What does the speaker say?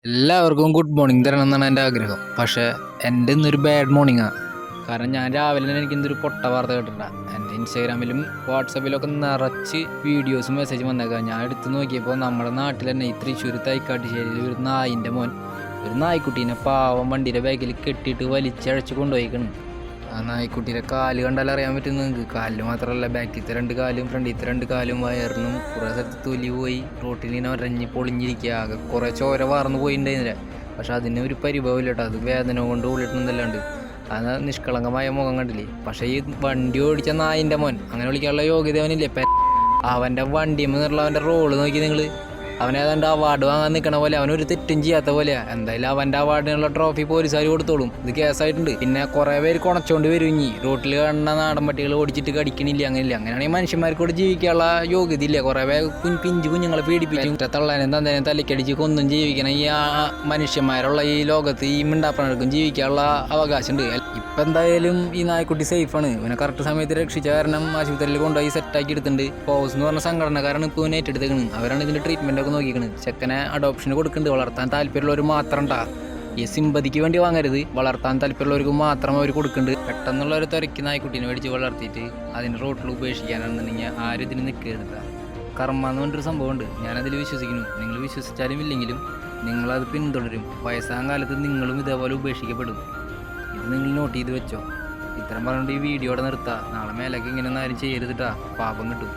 എല്ലാവർക്കും good morning തരണം എന്നാണ് എൻ്റെ ആഗ്രഹം. പക്ഷേ എൻ്റെ ഇന്നൊരു ബാഡ് മോർണിംഗാണ്. കാരണം ഞാൻ രാവിലെ തന്നെ എനിക്കിന്നൊരു പൊട്ട വാർത്ത കേട്ടിട്ടാ. എൻ്റെ ഇൻസ്റ്റാഗ്രാമിലും വാട്സപ്പിലൊക്കെ നിറച്ച് വീഡിയോസും മെസ്സേജും വന്നേക്കാം. ഞാൻ എടുത്ത് നോക്കിയപ്പോൾ നമ്മുടെ നാട്ടിൽ തന്നെ ഈ തൃശ്ശൂർ തൈക്കാട്ടുശ്ശേരിയിൽ ഒരു നായിൻ്റെ മോൻ ഒരു നായ്ക്കുട്ടീനെ പാവം വണ്ടിയുടെ ബാഗിൽ കെട്ടിയിട്ട് വലിച്ചഴച്ച് കൊണ്ടുപോയിക്കണം. ആ നായ്ക്കുട്ടിയുടെ കാല് കണ്ടാൽ അറിയാൻ പറ്റും നിങ്ങൾക്ക്. കാലിൽ മാത്രമല്ല, ബാക്കിലത്തെ രണ്ട് കാലും ഫ്രണ്ടിലത്തെ രണ്ട് കാലും വയറിനും കുറേ സ്ഥലത്ത് തൊലി പോയി. റോട്ടിൽ ഇങ്ങനെ ഒരഞ്ഞ് പൊളിഞ്ഞിരിക്കുക. ആകെ കുറേ ചോര വാർന്ന് പോയിട്ടുണ്ടായിരുന്നില്ല. പക്ഷെ അതിന് ഒരു പരിഭവമില്ല കേട്ടോ. അത് വേദന കൊണ്ട് ഉള്ളിട്ടുന്നല്ലാണ്ട് അത് നിഷ്കളങ്കമായ മുഖം കണ്ടില്ലേ. പക്ഷേ ഈ വണ്ടി ഓടിച്ച നായിൻ്റെ മോൻ, അങ്ങനെ വിളിക്കാനുള്ള യോഗ്യത അവനില്ലേ. അവൻ്റെ വണ്ടിയിൽ നിന്നുള്ള അവൻ്റെ റോള് നോക്കി നിങ്ങൾ. അവനേതാണ്ട് അവാർഡ് വാങ്ങാൻ നിൽക്കണ പോലെ, അവനൊരു തെറ്റും ചെയ്യാത്ത പോലെയാ. എന്തായാലും അവൻ്റെ അവാർഡിനുള്ള ട്രോഫി പോലീസുകാർ കൊടുത്തോളും. ഇത് കേസായിട്ടുണ്ട്. പിന്നെ കുറേ പേര് കുണച്ചോണ്ട് വരും. ഇനി റോട്ടിൽ കാണുന്ന നാടൻ പട്ടികൾ ഓടിച്ചിട്ട് കടിക്കണില്ല, അങ്ങനെയില്ല. അങ്ങനെയാണെങ്കിൽ മനുഷ്യന്മാർക്കൂടെ ജീവിക്കാനുള്ള യോഗ്യത ഇല്ല. കുറേ പേര് പിഞ്ചു കുഞ്ഞുങ്ങളെ പീഡിപ്പിച്ചും തള്ളാനും തന്തേനും തല്ലിക്കടിച്ച് കൊന്നും ജീവിക്കണം. ഈ മനുഷ്യന്മാരുള്ള ഈ ലോകത്ത് ഈ മിണ്ടാപ്പണർക്കും ജീവിക്കാനുള്ള അവകാശമുണ്ട്. ഇപ്പം എന്തായാലും ഈ നായ്ക്കുട്ടി സേഫാണ്. ഇവനെ കറക്റ്റ് സമയത്ത് രക്ഷിച്ച കാരണം ആശുപത്രിയിൽ കൊണ്ടുപോയി സെറ്റാക്കി എടുത്തിട്ടുണ്ട്. പോസ് എന്ന് പറഞ്ഞ സംഘടനക്കാരാണ് ഇപ്പോൾ ഇവനെ ഏറ്റെടുത്തേക്കുന്നത്. അവരാണ് ഇതിൻ്റെ ട്രീറ്റ്മെൻറ്റ് ഒക്കെ നോക്കിക്കണത്. ചെക്കനെ അഡോപ്ഷന് കൊടുക്കുന്നുണ്ട്. വളർത്താൻ താല്പര്യമുള്ളവർ മാത്രം ഉണ്ടാ. ഈ സിമ്പതിക്ക് വേണ്ടി വാങ്ങരുത്. വളർത്താൻ താല്പര്യമുള്ളവർക്ക് മാത്രം അവർ കൊടുക്കുന്നുണ്ട്. പെട്ടെന്നുള്ള ഒരു തിരക്ക് നായ്ക്കുട്ടീനെ മേടിച്ച് വളർത്തിയിട്ട് അതിൻ്റെ റോട്ടിൽ ഉപേക്ഷിക്കാനാണെന്നുണ്ടെങ്കിൽ ആരും ഇതിന് നിൽക്കരുത്. കർമ്മ എന്ന് പറഞ്ഞൊരു സംഭവമുണ്ട്. ഞാനതിൽ വിശ്വസിക്കുന്നു. നിങ്ങൾ വിശ്വസിച്ചാലും ഇല്ലെങ്കിലും നിങ്ങളത് പിന്തുടരും. വയസ്സാം കാലത്ത് നിങ്ങളും ഇതേപോലെ ഉപേക്ഷിക്കപ്പെടും. ഇത് നിങ്ങൾ നോട്ട് ചെയ്ത് വെച്ചോ. ഇത്തരം പറഞ്ഞുകൊണ്ട് ഈ വീഡിയോടെ നിർത്താം. നാളെ മേലേക്ക് ഇങ്ങനെ ഒന്നും ആരും ചെയ്യരുതിട്ടാ. പാപം കിട്ടും.